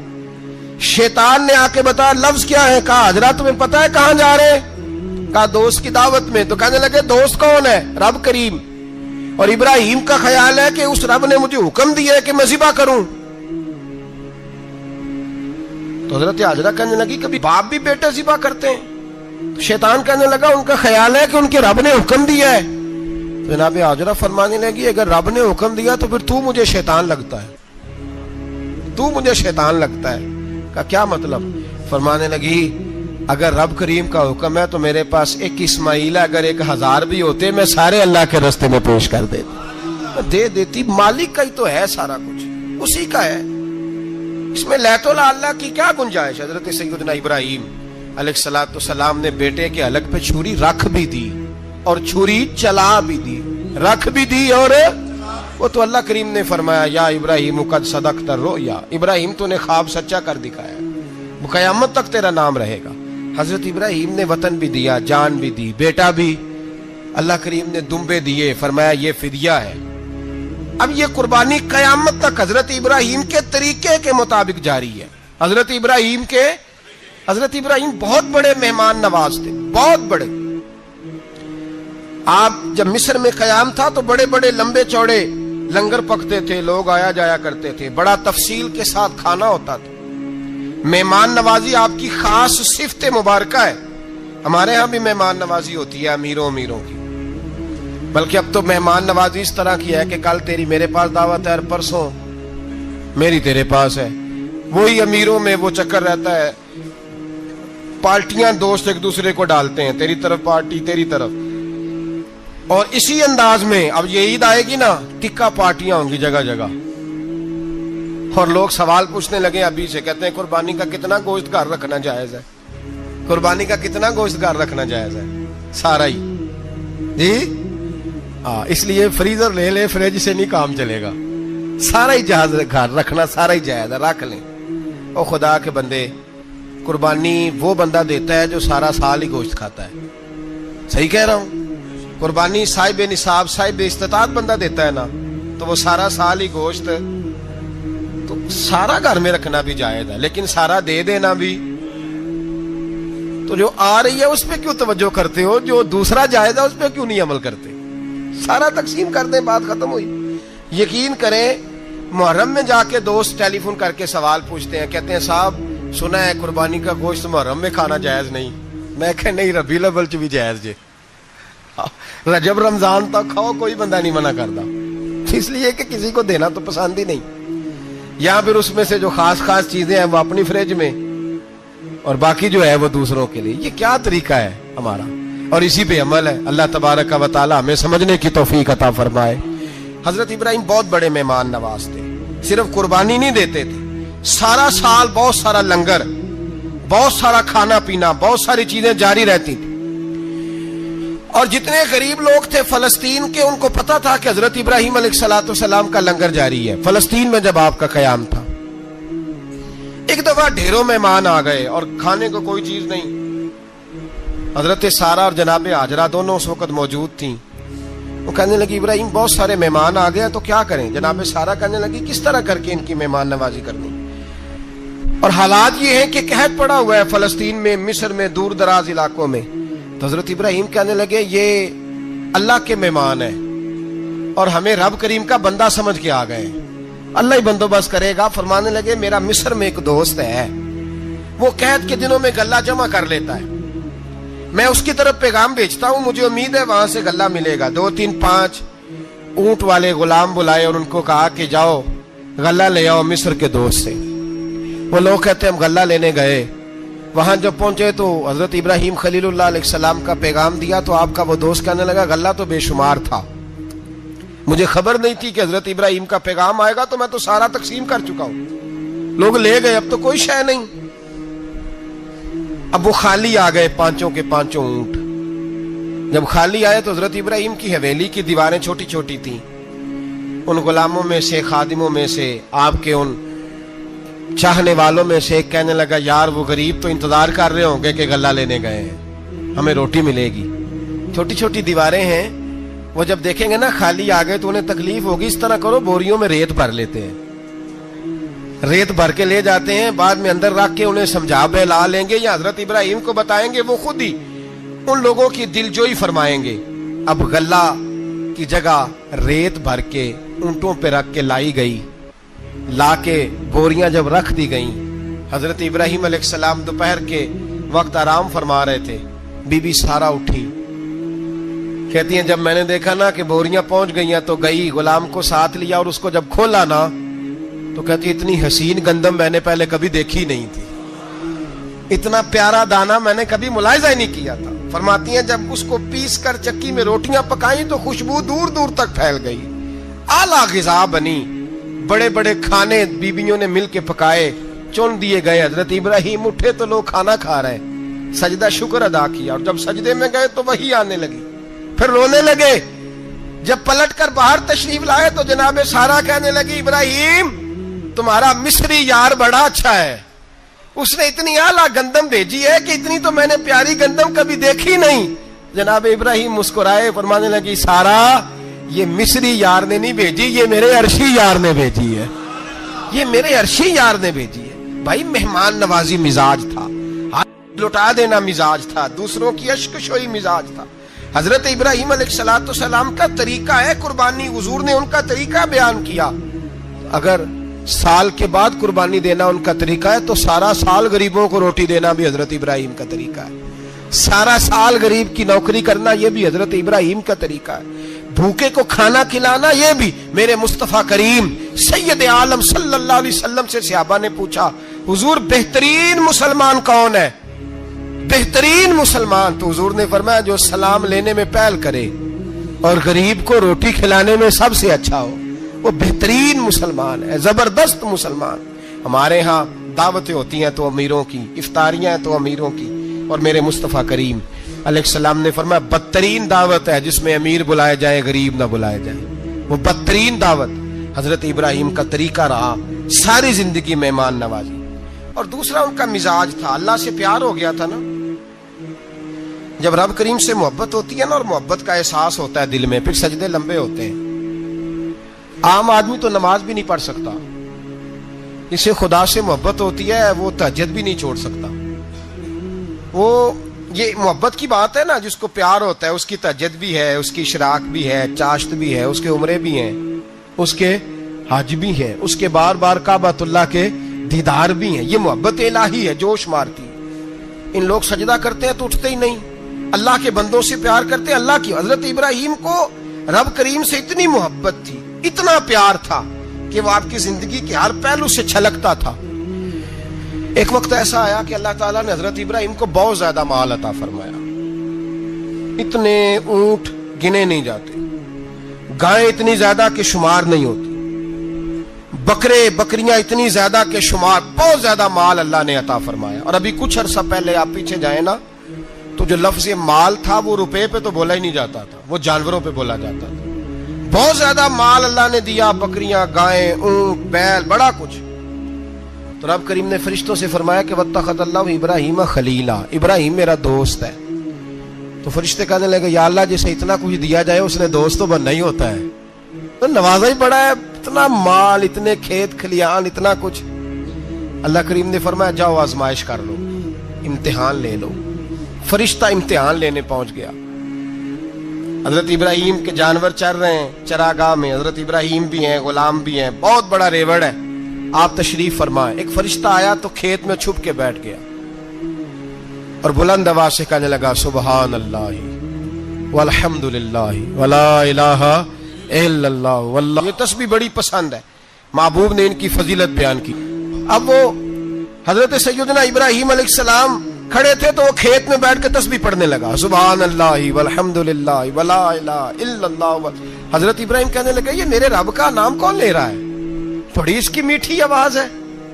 شیطان نے آ کے بتایا لفظ کیا ہے, کہا حاجرہ تمہیں پتا ہے کہاں جا رہے؟ کہا دوست کی دعوت میں. تو کہنے لگے دوست کون ہے؟ رب کریم, اور ابراہیم کا خیال ہے کہ اس رب نے مجھے حکم دیا ہے کہ میں ذبح کروں. تو حضرت حاجرہ کہنے لگی کبھی باپ بھی بیٹے ذبح کرتے ہیں؟ شیطان کہنے لگا ان کا خیال ہے کہ ان کے رب نے حکم دیا ہے. جناب حاجرہ فرمانے لگی اگر رب نے حکم دیا تو پھر تو مجھے شیطان لگتا ہے, تو مجھے شیطان لگتا ہے. کا کیا مطلب؟ فرمانے لگی اگر رب کریم کا حکم ہے تو میرے پاس ایک اسماعیل ہے, اگر 1000 بھی ہوتے میں سارے اللہ کے راستے میں پیش کر دے دیتی. مالک کا ہی تو ہے سارا کچھ, اسی کا ہے, اس میں لیت اللہ کی کیا گنجائش. حضرت سیدنا ابراہیم علیہ السلام نے بیٹے کے حلق پہ چھری رکھ بھی دی اور چھری چلا بھی دی, رکھ بھی دی, اور وہ تو اللہ کریم نے فرمایا یا ابراہیم قد صدقت الرؤیا, ابراہیم تو نے خواب سچا کر دکھایا, وہ قیامت تک تیرا نام رہے گا. حضرت ابراہیم نے وطن بھی دیا, جان بھی دی, بیٹا بھی, اللہ کریم نے دمبے دیے, فرمایا یہ فدیہ ہے. اب یہ قربانی قیامت تک حضرت ابراہیم کے طریقے کے مطابق جاری ہے. حضرت ابراہیم بہت بڑے مہمان نواز تھے, بہت بڑے. آپ جب مصر میں قیام تھا تو بڑے بڑے لمبے چوڑے لنگر پکتے تھے, لوگ آیا جایا کرتے تھے, بڑا تفصیل کے ساتھ کھانا ہوتا تھا. مہمان نوازی آپ کی خاص صفت مبارکہ ہے. ہمارے ہاں بھی مہمان نوازی ہوتی ہے امیروں کی, بلکہ اب تو مہمان نوازی اس طرح کی ہے کہ کل تیری میرے پاس دعوت ہے اور پرسوں میری تیرے پاس ہے. وہی امیروں میں وہ چکر رہتا ہے, پارٹیاں دوست ایک دوسرے کو ڈالتے ہیں, تیری طرف پارٹی تیری طرف. اور اسی انداز میں اب یہ عید آئے گی نا, ٹکا پارٹیاں ہوں گی جگہ جگہ, اور لوگ سوال پوچھنے لگے ابھی سے, کہتے ہیں قربانی کا کتنا گوشت گھر رکھنا جائز ہے, قربانی کا کتنا گوشت گھر رکھنا جائز ہے؟ سارا ہی جی. اس لیے فریزر لے لے, فریج سے نہیں کام چلے گا. سارا ہی جہاز گھر رکھنا سارا ہی جائز ہے، رکھ لیں۔ او خدا کے بندے، قربانی وہ بندہ دیتا ہے جو سارا سال ہی گوشت کھاتا ہے، صحیح کہہ رہا ہوں؟ قربانی صاحب نصاب صاحب استطاعت بندہ دیتا ہے نا، تو وہ سارا سال ہی گوشت، تو سارا گھر میں رکھنا بھی جائز ہے، لیکن سارا دے دینا بھی۔ تو جو آ رہی ہے اس پہ کیوں توجہ کرتے ہو؟ جو دوسرا جائز ہے اس پہ کیوں نہیں عمل کرتے؟ سارا تقسیم کر دیں، بات ختم ہوئی۔ یقین کریں، محرم میں جا کے دوست ٹیلی فون کر کے سوال پوچھتے ہیں، کہتے ہیں صاحب سنا ہے قربانی کا گوشت محرم میں کھانا جائز نہیں۔ میں کہ نہیں، ربیع الاول چ بھی جائز جے، رجب رمضان تک کھاؤ، کوئی بندہ نہیں منع کرتا، اس لیے کہ کسی کو دینا تو پسند ہی نہیں، یا پھر اس میں سے جو خاص خاص چیزیں ہیں وہ اپنی فریج میں، اور باقی جو ہے وہ دوسروں کے لیے۔ یہ کیا طریقہ ہے ہمارا؟ اور اسی پہ عمل ہے۔ اللہ تبارک و تعالی ہمیں سمجھنے کی توفیق عطا فرمائے۔ حضرت ابراہیم بہت بڑے مہمان نواز تھے، صرف قربانی نہیں دیتے تھے، سارا سال بہت سارا لنگر، بہت سارا کھانا پینا، بہت ساری چیزیں جاری رہتی تھی۔ اور جتنے غریب لوگ تھے فلسطین کے، ان کو پتا تھا کہ حضرت ابراہیم علیہ السلام کا لنگر جاری ہے فلسطین میں جب آپ کا قیام تھا۔ ایک دفعہ ڈھیروں مہمان آ گئے اور کھانے کو کوئی چیز نہیں۔ حضرت سارہ اور جناب ہاجرہ دونوں اس وقت موجود تھیں۔ وہ کہنے لگی ابراہیم بہت سارے مہمان آ گئے تو کیا کریں؟ جناب سارہ کہنے لگی کس طرح کر کے ان کی مہمان نوازی کرنی؟ اور حالات یہ ہیں کہ قحط پڑا ہوا ہے فلسطین میں، مصر میں، دور دراز علاقوں میں۔ تو حضرت ابراہیم کہنے لگے یہ اللہ کے مہمان ہیں اور ہمیں رب کریم کا بندہ سمجھ کے آ گئے، اللہ ہی بندوبست کرے گا۔ فرمانے لگے میرا مصر میں ایک دوست ہے، وہ قحط کے دنوں میں غلہ جمع کر لیتا ہے، میں اس کی طرف پیغام بھیجتا ہوں، مجھے امید ہے وہاں سے غلہ ملے گا۔ 2 3 5 اونٹ والے غلام بلائے اور ان کو کہا کہ جاؤ غلہ لے آؤ مصر کے دوست سے۔ وہ لوگ کہتے ہیں ہم غلہ لینے گئے، وہاں جب پہنچے تو حضرت ابراہیم خلیل اللہ علیہ السلام کا پیغام دیا تو آپ کا وہ دوست کہنے لگا غلہ تو بے شمار تھا، مجھے خبر نہیں تھی کہ حضرت ابراہیم کا پیغام آئے گا، تو میں تو سارا تقسیم کر چکا ہوں، لوگ لے گئے، اب تو کوئی شے نہیں۔ اب وہ خالی آ گئے 5 کے 5 اونٹ۔ جب خالی آئے تو حضرت ابراہیم کی حویلی کی دیواریں چھوٹی چھوٹی تھیں، ان غلاموں میں سے، خادموں میں سے، آپ کے ان چاہنے والوں میں سے ایک کہنے لگا یار وہ غریب تو انتظار کر رہے ہوں گے کہ غلہ لینے گئے ہیں، ہمیں روٹی ملے گی۔ چھوٹی چھوٹی دیواریں ہیں، وہ جب دیکھیں گے نا خالی آ گئے تو انہیں تکلیف ہوگی، اس طرح کرو بوریوں میں ریت بھر لیتے ہیں، ریت بھر کے لے جاتے ہیں، بعد میں اندر رکھ کے انہیں سمجھا بہلا لیں گے یا حضرت ابراہیم کو بتائیں گے، وہ خود ہی ان لوگوں کی دل جوئی فرمائیں گے۔ اب غلہ کی جگہ ریت بھر کے اونٹوں پہ رکھ کے لائی گئی، لا کے بوریاں جب رکھ دی گئیں، حضرت ابراہیم علیہ السلام دوپہر کے وقت آرام فرما رہے تھے، بی بی سارہ اٹھی، کہتی ہیں جب میں نے دیکھا نا کہ بوریاں پہنچ گئی ہیں تو گئی، غلام کو ساتھ لیا اور اس کو جب کھولا نا تو کہتی اتنی حسین گندم میں نے پہلے کبھی دیکھی نہیں تھی، اتنا پیارا دانا میں نے کبھی ملاحظہ ہی نہیں کیا تھا۔ فرماتی ہیں جب اس کو پیس کر چکی میں روٹیاں پکائیں تو خوشبو دور دور تک پھیل گئی، اعلیٰ غذا بنی، بڑے بڑے کھانے بیبیوں نے مل کے پکائے، چن دیے گئے، حضرت ابراہیم اٹھے تو لوگ کھانا کھا رہے ہیں، سجدہ شکر ادا کیا، اور جب سجدے میں گئے تو وحی آنے لگی، پھر رونے لگے۔ جب پلٹ کر باہر تشریف لائے تو جناب سارہ کہنے لگی ابراہیم تمہارا مصری یار بڑا اچھا ہے، اس نے اتنی اعلیٰ گندم بھیجی ہے کہ اتنی تو میں نے پیاری گندم کبھی دیکھی نہیں۔ جناب ابراہیم مسکرائے، فرمانے لگی سارہ یہ مصری یار نے نہیں بھیجی، یہ میرے عرشی یار نے بھیجی ہے، یہ میرے عرشی یار نے بھیجی ہے۔ بھائی مہمان نوازی مزاج تھا، ہاتھ لٹا دینا مزاج تھا، دوسروں کی اشک شوئی مزاج تھا۔ حضرت ابراہیم علیہ السلام کا طریقہ ہے قربانی، حضور نے ان کا طریقہ بیان کیا۔ اگر سال کے بعد قربانی دینا ان کا طریقہ ہے تو سارا سال غریبوں کو روٹی دینا بھی حضرت ابراہیم کا طریقہ ہے، سارا سال غریب کی نوکری کرنا یہ بھی حضرت ابراہیم کا طریقہ ہے، بھوکے کو کھانا کھلانا یہ بھی۔ میرے مصطفیٰ کریم سید عالم صلی اللہ علیہ وسلم سے صحابہ نے پوچھا حضور بہترین مسلمان کون ہے؟ بہترین مسلمان؟ تو حضور نے فرمایا جو سلام لینے میں پہل کرے اور غریب کو روٹی کھلانے میں سب سے اچھا ہو، وہ بہترین مسلمان ہے، زبردست مسلمان۔ ہمارے ہاں دعوتیں ہوتی ہیں تو امیروں کی، افطاریاں ہیں تو امیروں کی، اور میرے مصطفیٰ کریم علیہ السلام نے فرمایا بدترین دعوت ہے جس میں امیر بلائے جائیں غریب نہ بلائے جائیں، وہ بدترین دعوت۔ حضرت ابراہیم کا طریقہ رہا ساری زندگی مہمان نوازی. اور دوسرا ان کا مزاج تھا, اللہ سے پیار ہو گیا تھا نا. جب رب کریم سے محبت ہوتی ہے نا اور محبت کا احساس ہوتا ہے دل میں, پھر سجدے لمبے ہوتے ہیں. عام آدمی تو نماز بھی نہیں پڑھ سکتا, جسے خدا سے محبت ہوتی ہے وہ تہجد بھی نہیں چھوڑ سکتا. وہ یہ محبت کی بات ہے نا, جس کو پیار ہوتا ہے اس کی تہجد بھی ہے, اس کی اشراق بھی ہے, چاشت بھی ہے, اس کے عمرے بھی ہیں, اس کے حج بھی ہیں, اس کے بار بار کعبۃ اللہ کے دیدار بھی ہیں. یہ محبت الہی ہے, جوش مارتی. ان لوگ سجدہ کرتے ہیں تو اٹھتے ہی نہیں. اللہ کے بندوں سے پیار کرتے ہیں, اللہ کی. حضرت ابراہیم کو رب کریم سے اتنی محبت تھی, اتنا پیار تھا کہ وہ آپ کی زندگی کے ہر پہلو سے چھلکتا تھا. ایک وقت ایسا آیا کہ اللہ تعالیٰ نے حضرت ابراہیم کو بہت زیادہ مال عطا فرمایا. اتنے اونٹ گنے نہیں جاتے, گائیں اتنی زیادہ کہ شمار نہیں ہوتی, بکرے بکریاں اتنی زیادہ کہ شمار, بہت زیادہ مال اللہ نے عطا فرمایا. اور ابھی کچھ عرصہ پہلے آپ پیچھے جائیں نا تو جو لفظ مال تھا وہ روپے پہ تو بولا ہی نہیں جاتا تھا, وہ جانوروں پہ بولا جاتا تھا. بہت زیادہ مال اللہ نے دیا, بکریاں, گائیں, اونٹ, بیل, بڑا کچھ. تو رب کریم نے فرشتوں سے فرمایا کہ واتخذ اللہ ابراہیم خلیلا, ابراہیم میرا دوست ہے. تو فرشتے کہنے لگے یا اللہ جسے اتنا کچھ دیا جائے اس نے دوست تو بننا ہی ہوتا ہے, تو نوازا ہی پڑا ہے, اتنا مال, اتنے کھیت کھلیان, اتنا کچھ. اللہ کریم نے فرمایا جاؤ آزمائش کر لو, امتحان لے لو. فرشتہ امتحان لینے پہنچ گیا. حضرت ابراہیم کے جانور چر رہے ہیں چراگاہ میں, حضرت ابراہیم بھی ہیں, غلام بھی ہیں, بہت بڑا ریوڑ ہے. آپ تشریف فرمائیں. ایک فرشتہ آیا تو کھیت میں چھپ کے بیٹھ گیا اور بلند آواز سے کہنے لگا سبحان اللہ والحمد للہ ولا الہ الا اللہ واللہ. یہ تسبیح بڑی پسند ہے, محبوب نے ان کی فضیلت بیان کی. اب وہ حضرت سیدنا ابراہیم علیہ السلام کھڑے تھے تو وہ کھیت میں بیٹھ کے تسبیح پڑھنے لگا سبحان اللہ والحمد للہ ولا الہ الا اللہ. حضرت ابراہیم کہنے لگے یہ میرے رب کا نام کون لے رہا ہے, بڑی اس کی میٹھی آواز ہے,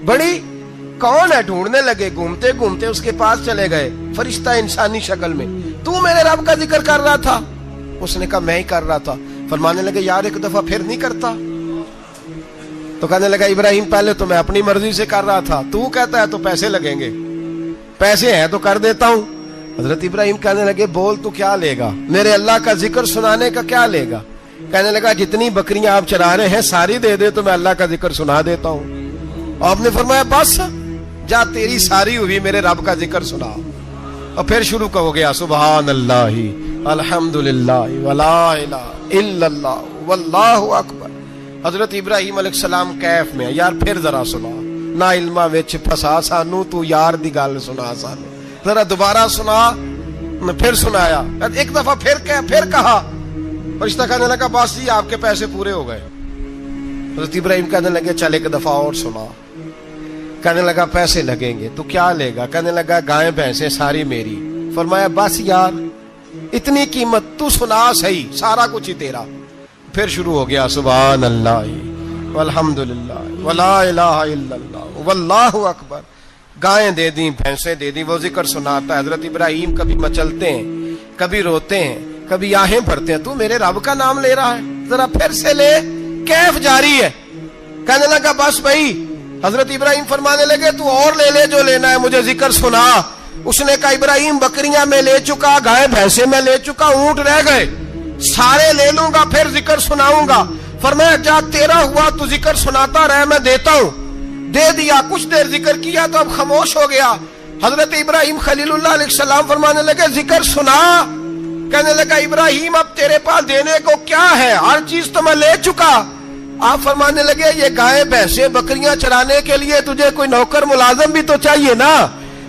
بڑی کون ہے. ڈھونڈنے لگے, گھومتے گھومتے اس کے پاس چلے گئے, فرشتہ انسانی شکل میں. تو میرے رب کا ذکر کر رہا تھا؟ اس نے کہا میں ہی کر رہا تھا. فرمانے لگے یار ایک دفعہ پھر نہیں کرتا. تو کہنے لگا ابراہیم پہلے تو میں اپنی مرضی سے کر رہا تھا, تو کہتا ہے تو پیسے لگیں گے, پیسے ہیں تو کر دیتا ہوں. حضرت ابراہیم کہنے لگے بول تو کیا لے گا, میرے اللہ کا ذکر سنانے کا کیا لے گا. کہنے لگا جتنی بکریاں آپ چرا رہے ہیں ساری دے دے تو میں اللہ کا ذکر سنا دیتا ہوں. اور آپ نے فرمایا بس جا تیری ساری ہوئی, میرے رب کا ذکر سنا. اور پھر شروع ہو گیا سبحان اللہ الحمد للہ ولا الہ الا اللہ واللہ اکبر. حضرت ابراہیم علیہ السلام کیف میں, یار پھر ذرا سنا, نہ علما وچ پھسا سانو, تو یار دی گل سنا سانو, ذرا دوبارہ سنا. پھر سنایا, ایک دفعہ پھر کہا. فرشتہ کہنے لگا بس جی آپ کے پیسے پورے ہو گئے. حضرت ابراہیم کہنے لگے چل ایک دفعہ اور سنا. کہنے لگا پیسے لگیں گے, تو کیا لے گا. کہنے لگا گائیں بھینسیں ساری میری. فرمایا بس یار اتنی قیمت, تو سنا صحیح, سارا کچھ ہی تیرا. پھر شروع ہو گیا سبحان اللہ والحمد للہ ولا الہ الا اللہ واللہ اکبر. گائیں دے دیں, بھینسیں دے دیں, وہ ذکر سناتا ہے. حضرت ابراہیم کبھی مچلتے ہیں, کبھی روتے ہیں, کبھی آہیں بھرتے ہیں. تو میرے رب کا نام لے رہا ہے, ذرا پھر سے لے. کیف جاری ہے. کہنے لگا بس بھائی. حضرت ابراہیم فرمانے لگے تو اور لے لے جو لینا ہے, مجھے ذکر سنا. اس نے کہا ابراہیم بکریاں میں لے چکا, گائے بھینسیں میں لے چکا, اونٹ رہ گئے, سارے لے لوں گا پھر ذکر سناؤں گا. فرمایا جا تیرا ہوا تو ذکر سناتا رہ, میں دیتا ہوں. دے دیا, کچھ دیر ذکر کیا تو اب خاموش ہو گیا. حضرت ابراہیم خلیل اللہ علیہ السلام فرمانے لگے ذکر سنا. کہنے لگا ابراہیم اب تیرے پاس دینے کو کیا ہے, ہر چیز تو میں لے چکا. آپ فرمانے لگے یہ گائے بھینسیں بکریاں چرانے کے لیے تجھے کوئی نوکر ملازم بھی تو چاہیے نا.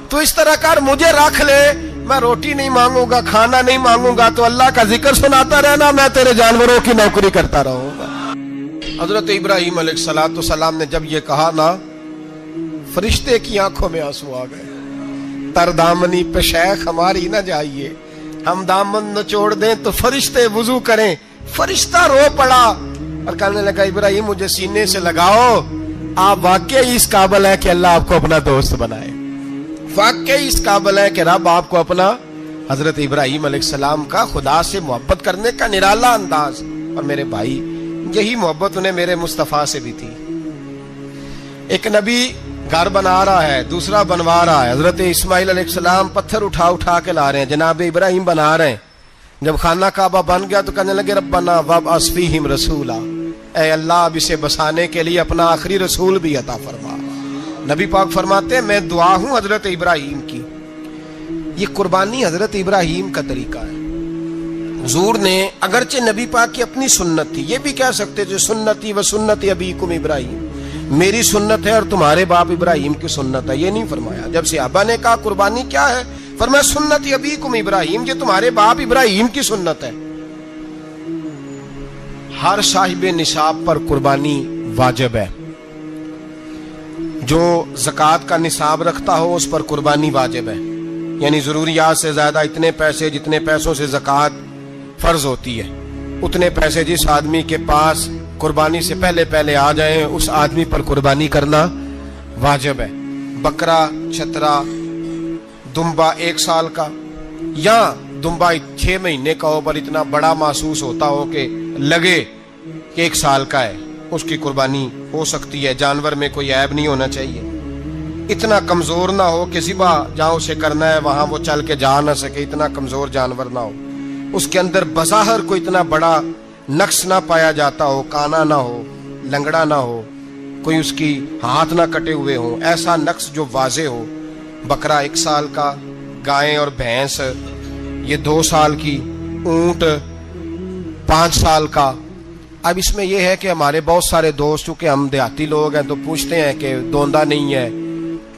تو اس طرح کر, مجھے رکھ لے, میں روٹی نہیں مانگوں گا, کھانا نہیں مانگوں گا, تو اللہ کا ذکر سناتا رہنا, میں تیرے جانوروں کی نوکری کرتا رہوں گا. حضرت ابراہیم علیہ السلام نے جب یہ کہا نا, فرشتے کی آنکھوں میں آنسو آ گئے. تر دامنی پہ شیخ ہماری نہ جائیے, ہم دامن نچوڑ دیں تو فرشتے وضو کریں. فرشتہ رو پڑا اور کہنے لگا ابراہیم مجھے سینے سے لگاؤ, آپ واقعی اس قابل ہے کہ اللہ آپ کو اپنا دوست بنائے, واقعی اس قابل ہے کہ رب آپ کو اپنا. حضرت ابراہیم علیہ السلام کا خدا سے محبت کرنے کا نرالا انداز. اور میرے بھائی یہی محبت انہیں میرے مصطفیٰ سے بھی تھی۔ ایک نبی گھر بنا رہا ہے، دوسرا بنوا رہا ہے۔ حضرت اسماعیل علیہ السلام پتھر اٹھا اٹھا کے لا رہے ہیں، جناب ابراہیم بنا رہے ہیں۔ جب خانہ کعبہ بن گیا تو کہنے لگے ربنا وابعث فیہم رسولا، اے اللہ اب اسے بسانے کے لیے اپنا آخری رسول بھی عطا فرما۔ نبی پاک فرماتے ہیں میں دعا ہوں حضرت ابراہیم کی۔ یہ قربانی حضرت ابراہیم کا طریقہ ہے۔ حضور نے اگرچہ نبی پاک کی اپنی سنت تھی، یہ بھی کہہ سکتے تھے سنتی و سنت ابیکم ابراہیم، میری سنت ہے اور تمہارے باپ ابراہیم کی سنت ہے، یہ نہیں فرمایا۔ جب صحابہ نے کہا قربانی کیا ہے، فرمایا سنت ابیکم ابراہیم، یہ تمہارے باپ ابراہیم کی سنت ہے۔ ہر صاحب نصاب پر قربانی واجب ہے۔ جو زکوٰۃ کا نصاب رکھتا ہو اس پر قربانی واجب ہے، یعنی ضروریات سے زیادہ اتنے پیسے جتنے پیسوں سے زکوٰۃ فرض ہوتی ہے، اتنے پیسے جس آدمی کے پاس قربانی سے پہلے پہلے آ جائیں اس آدمی پر قربانی کرنا واجب ہے۔ بکرا، چھترا، دمبا 1 سال کا یا دمبا 6 مہینے کا ہو پر اتنا بڑا محسوس ہوتا ہو کہ لگے کہ 1 سال کا ہے، اس کی قربانی ہو سکتی ہے۔ جانور میں کوئی عیب نہیں ہونا چاہیے، اتنا کمزور نہ ہو کہ ذبح جہاں اسے کرنا ہے وہاں وہ چل کے جا نہ سکے، اتنا کمزور جانور نہ ہو، اس کے اندر بظاہر کوئی اتنا بڑا نقص نہ پایا جاتا ہو، کانا نہ ہو، لنگڑا نہ ہو، کوئی اس کی ہاتھ نہ کٹے ہوئے ہوں، ایسا نقص جو واضح ہو۔ بکرا 1 سال کا، گائیں اور بھینس یہ 2 سال کی، اونٹ 5 سال کا۔ اب اس میں یہ ہے کہ ہمارے بہت سارے دوست چونکہ ہم دیہاتی لوگ ہیں تو پوچھتے ہیں کہ دوندا نہیں ہے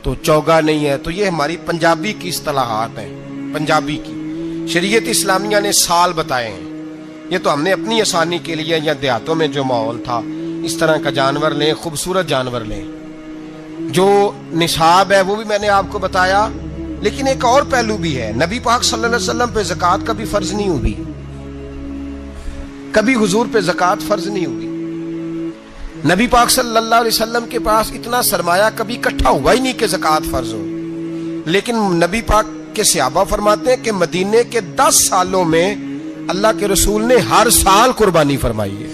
تو چوگا نہیں ہے، تو یہ ہماری پنجابی کی اصطلاحات ہیں، پنجابی کی۔ شریعت اسلامیہ نے سال بتائے ہیں، یہ تو ہم نے اپنی آسانی کے لیے، یا دیہاتوں میں جو ماحول تھا اس طرح کا جانور لیں، خوبصورت جانور لیں۔ جو نصاب ہے وہ بھی میں نے آپ کو بتایا، لیکن ایک اور پہلو بھی ہے۔ نبی پاک صلی اللہ علیہ وسلم پہ زکوٰۃ کبھی فرض نہیں ہوئی، کبھی حضور پہ زکوٰۃ فرض نہیں ہوئی۔ نبی پاک صلی اللہ علیہ وسلم کے پاس اتنا سرمایہ کبھی اکٹھا ہوا ہی نہیں کہ زکوٰۃ فرض ہو، لیکن نبی پاک کے صحابہ فرماتے ہیں کہ مدینے کے 10 سالوں میں اللہ کے رسول نے ہر سال قربانی فرمائی ہے،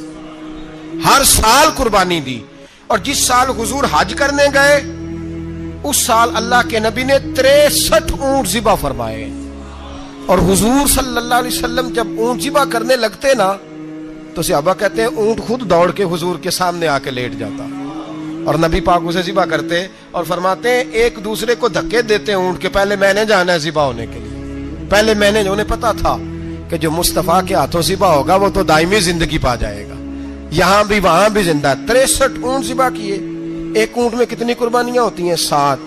ہر سال قربانی دی۔ اور جس سال حضور حج کرنے گئے اس سال اللہ کے نبی نے 63 اونٹ ذبح فرمائے، اور حضور صلی اللہ علیہ وسلم جب اونٹ ذبح کرنے لگتے نا تو صحابہ کہتے ہیں اونٹ خود دوڑ کے حضور کے سامنے آ کے لیٹ جاتا، اور نبی پاک اسے ذبح کرتے اور فرماتے ہیں ایک دوسرے کو دھکے دیتے اونٹ کے، پہلے میں نے جانا ہے ذبح ہونے کے لیے، پہلے میں نے، انہیں پتا تھا کہ جو مصطفیٰ کے ہاتھوں ذبح ہوگا وہ تو دائمی زندگی پا جائے گا، یہاں بھی وہاں بھی زندہ۔ 63 اونٹ ذبح کیے۔ ایک اونٹ میں کتنی قربانیاں ہوتی ہیں؟ 7۔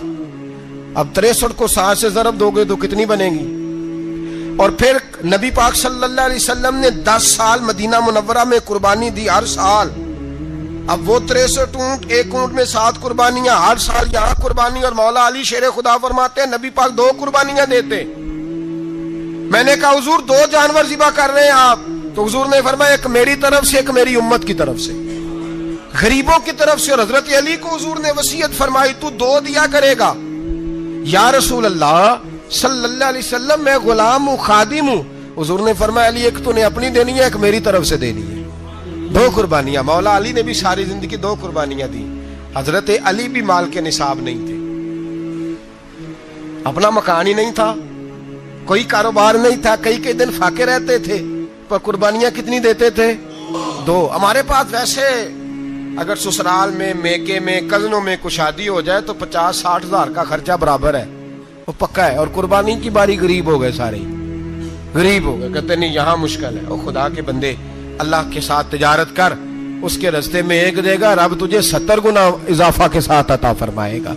اب 63 کو 7 سے ضرب دو گے تو کتنی بنے گی؟ اور پھر نبی پاک صلی اللہ علیہ وسلم نے 10 سال مدینہ منورہ میں قربانی دی، ہر سال۔ اب وہ 63 اونٹ، ایک اونٹ میں 7 قربانیاں، ہر سال یہاں قربانی۔ اور مولا علی شیر خدا فرماتے ہیں نبی پاک 2 قربانیاں دیتے۔ میں نے کہا حضور 2 جانور ذبح کر رہے ہیں آپ، تو حضور نے فرمایا ایک میری طرف سے، ایک میری امت کی طرف سے، غریبوں کی طرف سے۔ اور حضرت علی کو حضور نے وصیت فرمائی تو 2 دیا کرے گا۔ یا رسول اللہ صلی اللہ علیہ وسلم میں غلام ہوں، خادم ہوں۔ حضور نے فرمایا علی ایک تو نے اپنی دینی ہے، ایک میری طرف سے دینی ہے۔ 2 قربانیاں۔ مولا علی نے بھی ساری زندگی 2 قربانیاں دی۔ حضرت علی بھی مال کے نصاب نہیں تھے، اپنا مکان ہی نہیں تھا، کوئی کاروبار نہیں تھا، کئی دن فاقے رہتے تھے، پر قربانیاں کتنی دیتے تھے؟ 2۔ ہمارے پاس ویسے اگر سسرال میں، میکے میں، کزنوں میں کچھ شادی ہو جائے تو 50-60 ہزار کا خرچہ برابر ہے، وہ پکا ہے۔ اور قربانی کی باری غریب ہو گئے، سارے غریب ہو گئے، کہتے نہیں یہاں مشکل ہے۔ او خدا کے بندے، اللہ کے ساتھ تجارت کر، اس کے رستے میں 1 دے گا، رب تجھے 70 گنا اضافہ کے ساتھ عطا فرمائے گا۔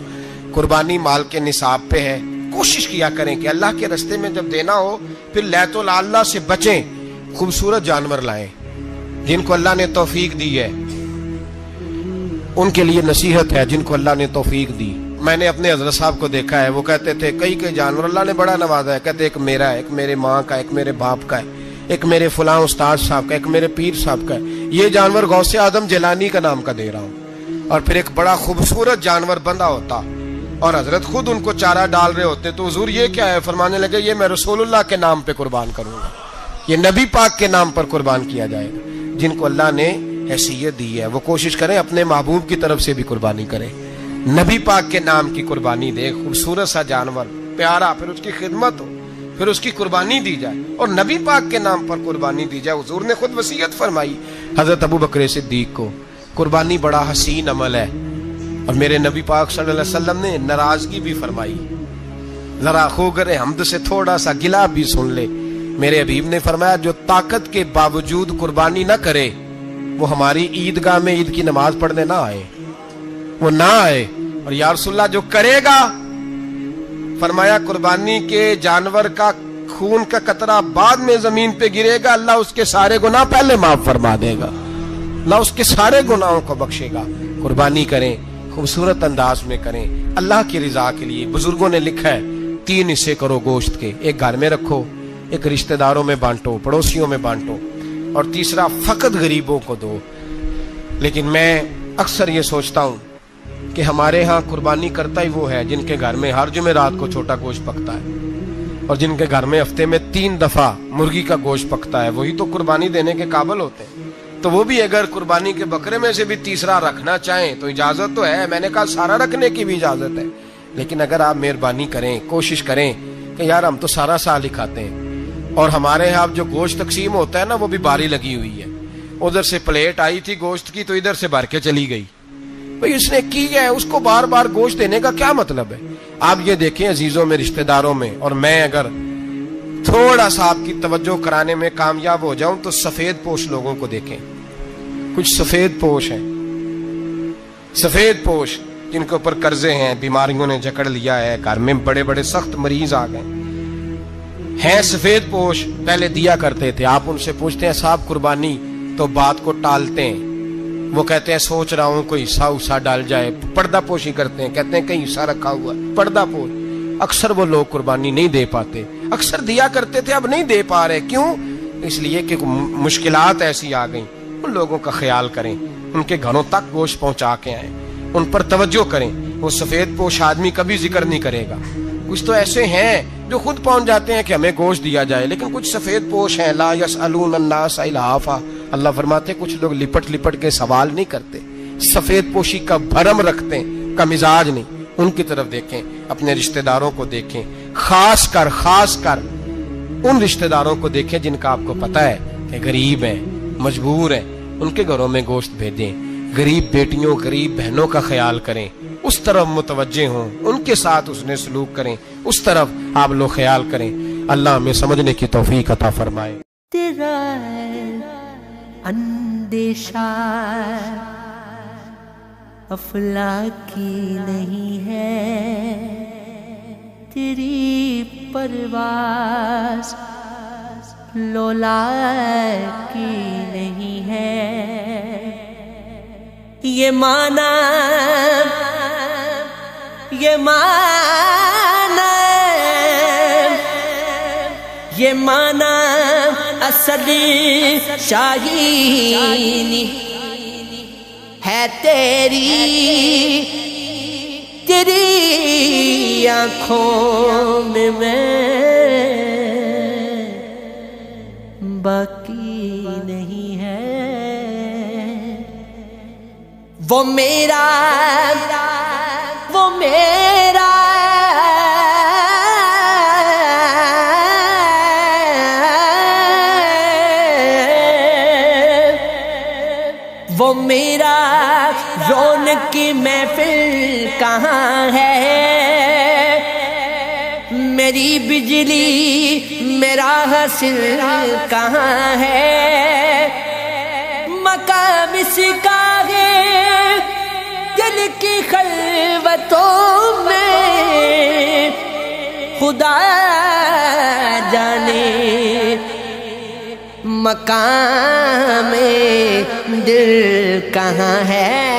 قربانی مال کے نصاب پہ ہے۔ کوشش کیا کریں کہ اللہ کے رستے میں جب دینا ہو پھر لیت اللہ سے بچیں، خوبصورت جانور لائیں۔ جن کو اللہ نے توفیق دی ہے ان کے لیے نصیحت ہے، جن کو اللہ نے توفیق دی۔ میں نے اپنے حضرت صاحب کو دیکھا ہے، وہ کہتے تھے کئی جانور اللہ نے بڑا نوازا ہے، کہتے ایک میرا ہے، ایک میرے ماں کا، ایک میرے باپ کا ہے، ایک میرے فلاں استاد صاحب کا، ایک میرے پیر صاحب کا ہے۔ یہ جانور غوث اعظم جیلانی کا نام کا دے رہا ہوں۔ اور پھر ایک بڑا خوبصورت جانور بندھا ہوتا اور حضرت خود ان کو چارہ ڈال رہے ہوتے، تو حضور یہ کیا ہے؟ فرمانے لگے یہ میں رسول اللہ کے نام پہ قربان کروں گا، یہ نبی پاک کے نام پر قربان کیا جائے گا۔ جن کو اللہ نے حیثیت دی ہے، وہ کوشش کریں اپنے محبوب کی طرف سے بھی قربانی کریں، نبی پاک کے نام کی قربانی دے، خوبصورت سا جانور پیارا، پھر اس کی خدمت ہو، پھر اس کی قربانی دی جائے، اور نبی پاک کے نام پر قربانی دی جائے۔ حضور نے خود وصیت فرمائی حضرت ابو بکر صدیق کو، قربانی بڑا حسین عمل ہے، اور میرے نبی پاک صلی اللہ علیہ وسلم نے ناراضگی بھی فرمائی، ذرا خوگر حمد سے تھوڑا سا گلا بھی سن لے۔ میرے حبیب نے فرمایا جو طاقت کے باوجود قربانی نہ کرے وہ ہماری عیدگاہ میں عید کی نماز پڑھنے نہ آئے، وہ نہ آئے۔ اور یا رسول اللہ جو کرے گا، فرمایا قربانی کے جانور کا خون کا قطرہ بعد میں زمین پہ گرے گا، اللہ اس کے سارے گناہ پہلے معاف فرما دے گا، اللہ اس کے سارے گناہوں کو بخشے گا۔ قربانی کریں، خوبصورت انداز میں کریں، اللہ کی رضا کے لیے۔ بزرگوں نے لکھا ہے 3 حصے کرو گوشت کے، ایک گھر میں رکھو، ایک رشتہ داروں میں بانٹو، پڑوسیوں میں بانٹو، اور تیسرا فقط غریبوں کو دو۔ لیکن میں اکثر یہ سوچتا ہوں کہ ہمارے ہاں قربانی کرتا ہی وہ ہے جن کے گھر میں ہر جمعرات کو چھوٹا گوشت پکتا ہے، اور جن کے گھر میں ہفتے میں 3 دفعہ مرغی کا گوشت پکتا ہے، وہی تو قربانی دینے کے قابل ہوتے ہیں۔ تو وہ بھی اگر قربانی کے بکرے میں سے بھی تیسرا رکھنا چاہیں تو اجازت تو ہے، میں نے کہا سارا رکھنے کی بھی اجازت ہے، لیکن اگر آپ مہربانی کریں، کوشش کریں کہ یار ہم تو سارا سال ہی کھاتے ہیں، اور ہمارے ہاں جو گوشت تقسیم ہوتا ہے نا وہ بھی باری لگی ہوئی ہے، ادھر سے پلیٹ آئی تھی گوشت کی تو ادھر سے بھر کے چلی گئی، بھئی اس نے کی ہے، اس کو بار بار گوشت دینے کا کیا مطلب ہے؟ آپ یہ دیکھیں عزیزوں میں، رشتہ داروں میں، اور میں اگر تھوڑا سا آپ کی توجہ کرانے میں کامیاب ہو جاؤں تو سفید پوش لوگوں کو دیکھیں، کچھ سفید پوش ہیں، سفید پوش جن کے اوپر قرضے ہیں، بیماریوں نے جکڑ لیا ہے، گھر میں بڑے بڑے سخت مریض آ گئے ہیں، سفید پوش پہلے دیا کرتے تھے۔ آپ ان سے پوچھتے ہیں صاحب قربانی، تو بات کو ٹالتے ہیں، وہ کہتے ہیں سوچ رہا ہوں کوئی حصہ ڈال جائے، پردہ پوشی کرتے ہیں، کہتے ہیں کہیں حصہ رکھا ہوا ہے، پردہ پوش۔ اکثر وہ لوگ قربانی نہیں دے پاتے، اکثر دیا کرتے تھے اب نہیں دے پا رہے، کیوں؟ اس لیے کہ مشکلات ایسی آ گئیں۔ ان لوگوں کا خیال کریں، ان کے گھروں تک گوشت پہنچا کے آئیں، ان پر توجہ کریں۔ وہ سفید پوش آدمی کبھی ذکر نہیں کرے گا، کچھ تو ایسے ہیں جو خود پہنچ جاتے ہیں کہ ہمیں گوشت دیا جائے، لیکن کچھ سفید پوش ہیں لا یسألون الناس الحافا، اللہ فرماتے ہیں کچھ لوگ لپٹ لپٹ کے سوال نہیں کرتے، سفید پوشی کا بھرم رکھتے ہیں، کا مزاج نہیں۔ ان کی طرف دیکھیں، اپنے رشتہ داروں کو دیکھیں، خاص کر ان رشتہ داروں کو دیکھیں جن کا آپ کو پتہ ہے کہ غریب ہیں، مجبور ہیں، ان کے گھروں میں گوشت بھیجیں۔ غریب بیٹیوں، غریب بہنوں کا خیال کریں، اس طرف متوجہ ہوں، ان کے ساتھ اس نے سلوک کریں، اس طرف آپ لوگ خیال کریں۔ اللہ ہمیں سمجھنے کی توفیق عطا فرمائے۔ تیرا اندیشہ افلاکی نہیں ہے، تیری پرواز لولا کی نہیں ہے، یہ مانا اصلی شاہینی ہے تیری آنکھوں میں باقی نہیں ہے، وہ میرا رونق کی محفل کہاں ہے، میری بجلی میرا حاصل کہاں ہے، مقام اس کا ہے دل کی خلوتوں میں، خدا جانے مقام دل کہاں ہے۔